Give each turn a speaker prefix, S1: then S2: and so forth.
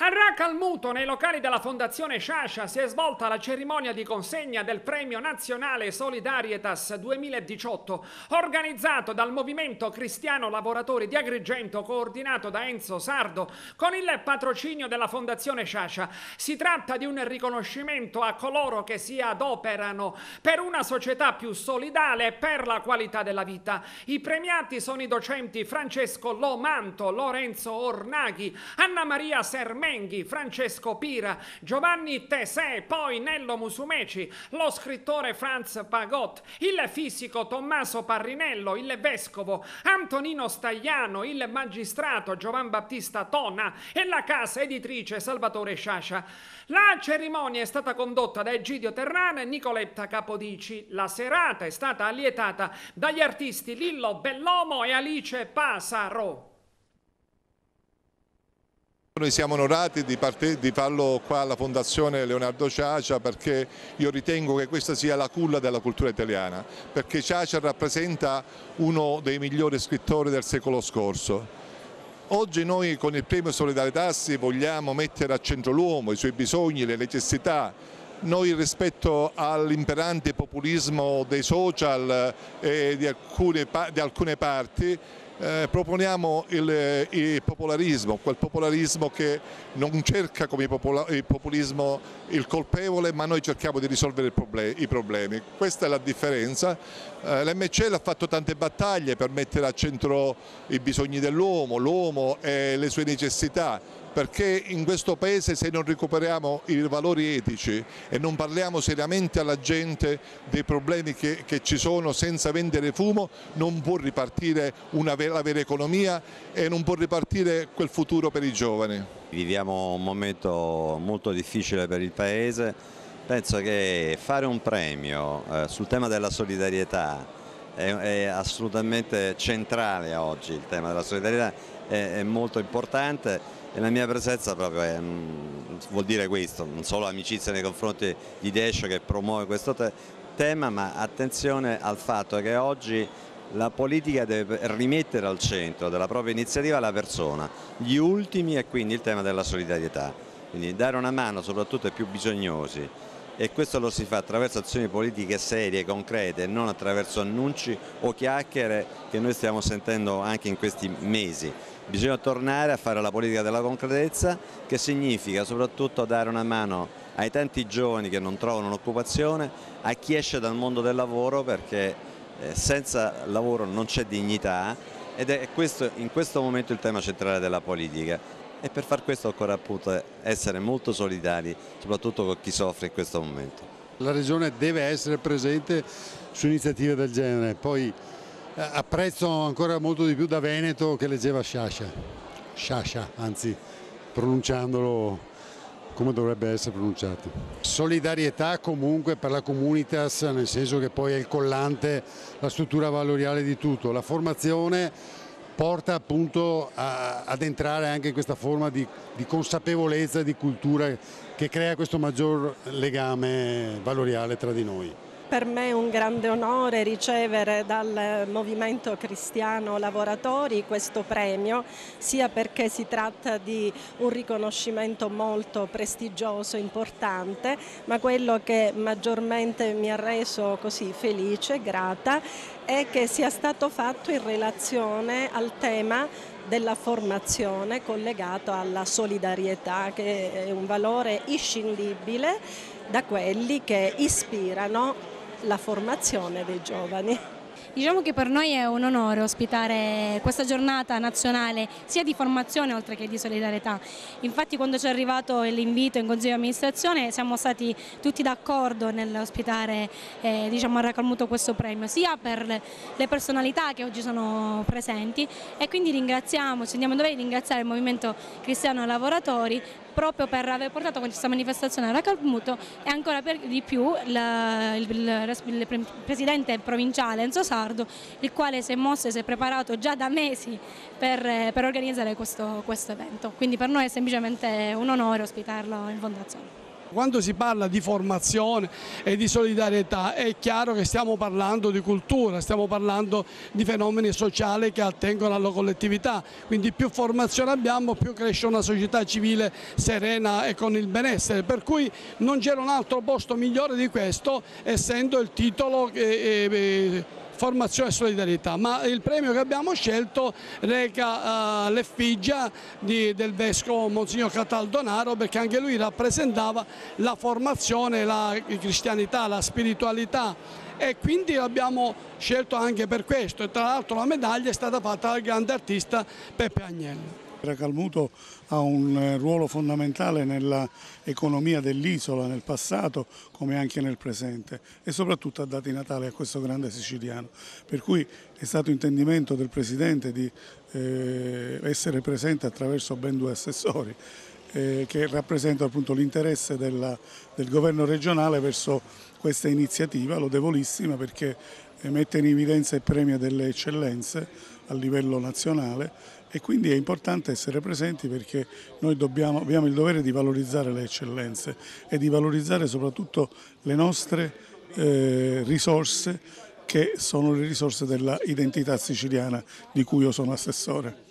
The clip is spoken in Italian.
S1: A Racalmuto, nei locali della Fondazione Sciascia, si è svolta la cerimonia di consegna del Premio Nazionale Solidaritas 2018, organizzato dal Movimento Cristiano Lavoratori di Agrigento, coordinato da Enzo Sardo, con il patrocinio della Fondazione Sciascia. Si tratta di un riconoscimento a coloro che si adoperano per una società più solidale e per la qualità della vita. I premiati sono i docenti Francesco Lomanto, Lorenzo Ornaghi, Anna Maria Sermenghi, Francesco Pira, Giovanni Tesè, poi Nello Musumeci, lo scrittore Franz Pagot, il fisico Tommaso Parrinello, il vescovo Antonino Stagliano, il magistrato Giovan Battista Tona e la casa editrice Salvatore Sciascia. La cerimonia è stata condotta da Egidio Terrana e Nicoletta Capodici. La serata è stata allietata dagli artisti Lillo Bellomo e Alice Pasaro.
S2: Noi siamo onorati di farlo qua alla Fondazione Leonardo Sciascia, perché io ritengo che questa sia la culla della cultura italiana, perché Sciascia rappresenta uno dei migliori scrittori del secolo scorso. Oggi noi con il premio Solidaritas vogliamo mettere al centro l'uomo, i suoi bisogni, le necessità. Noi rispetto all'imperante populismo dei social e di alcune parti proponiamo il popolarismo, quel popolarismo che non cerca come il populismo il colpevole, ma noi cerchiamo di risolvere i problemi. Questa è la differenza. L'MCL ha fatto tante battaglie per mettere al centro i bisogni dell'uomo, l'uomo e le sue necessità, perché in questo paese, se non recuperiamo i valori etici e non parliamo seriamente alla gente dei problemi che ci sono senza vendere fumo, non può ripartire la vera economia e non può ripartire quel futuro per i giovani.
S3: Viviamo un momento molto difficile per il Paese. Penso che fare un premio sul tema della solidarietà è assolutamente centrale oggi. Il tema della solidarietà è molto importante. E la mia presenza proprio vuol dire questo, non solo amicizia nei confronti di Descio che promuove questo tema, ma attenzione al fatto che oggi la politica deve rimettere al centro della propria iniziativa la persona, gli ultimi, e quindi il tema della solidarietà. Quindi dare una mano soprattutto ai più bisognosi, e questo lo si fa attraverso azioni politiche serie, concrete, e non attraverso annunci o chiacchiere che noi stiamo sentendo anche in questi mesi. Bisogna tornare a fare la politica della concretezza, che significa soprattutto dare una mano ai tanti giovani che non trovano un'occupazione, a chi esce dal mondo del lavoro, perché senza lavoro non c'è dignità, ed è questo in questo momento il tema centrale della politica. E per far questo occorre appunto essere molto solidari, soprattutto con chi soffre in questo momento.
S4: La Regione deve essere presente su iniziative del genere. Poi apprezzo ancora molto di più da Veneto che leggeva Sciascia, anzi pronunciandolo come dovrebbe essere pronunciato. Solidarietà comunque per la comunitas, nel senso che poi è il collante, la struttura valoriale di tutto. La formazione porta appunto ad entrare anche in questa forma di consapevolezza e di cultura che crea questo maggior legame valoriale tra di noi.
S5: Per me è un grande onore ricevere dal Movimento Cristiano Lavoratori questo premio, sia perché si tratta di un riconoscimento molto prestigioso, importante, ma quello che maggiormente mi ha reso così felice, grata, è che sia stato fatto in relazione al tema della formazione collegato alla solidarietà, che è un valore inscindibile da quelli che ispirano la formazione dei giovani.
S6: Diciamo che per noi è un onore ospitare questa giornata nazionale sia di formazione oltre che di solidarietà. Infatti quando ci è arrivato l'invito in Consiglio di amministrazione siamo stati tutti d'accordo nell'ospitare a Racalmuto questo premio, sia per le personalità che oggi sono presenti, e quindi ci sentiamo in dovere di ringraziare il Movimento Cristiano Lavoratori proprio per aver portato questa manifestazione a Racalmuto, e ancora di più il presidente provinciale Enzo Sardo, il quale si è preparato già da mesi per organizzare questo evento. Quindi per noi è semplicemente un onore ospitarlo in fondazione.
S7: Quando si parla di formazione e di solidarietà è chiaro che stiamo parlando di cultura, stiamo parlando di fenomeni sociali che attengono alla collettività, quindi più formazione abbiamo, più cresce una società civile serena e con il benessere, per cui non c'era un altro posto migliore di questo, essendo il titolo formazione e solidarietà, ma il premio che abbiamo scelto reca l'effigia del vescovo Monsignor Cataldonaro, perché anche lui rappresentava la formazione, la cristianità, la spiritualità, e quindi l'abbiamo scelto anche per questo, e tra l'altro la medaglia è stata fatta dal grande artista Peppe Agnello.
S8: Calmuto ha un ruolo fondamentale nell'economia dell'isola nel passato come anche nel presente, e soprattutto ha dato i Natali a questo grande siciliano, per cui è stato intendimento del Presidente di essere presente attraverso ben 2 assessori che rappresentano appunto l'interesse del governo regionale verso questa iniziativa lodevolissima, perché mette in evidenza e premia delle eccellenze a livello nazionale, e quindi è importante essere presenti, perché noi abbiamo il dovere di valorizzare le eccellenze e di valorizzare soprattutto le nostre risorse, che sono le risorse della identità siciliana di cui io sono assessore.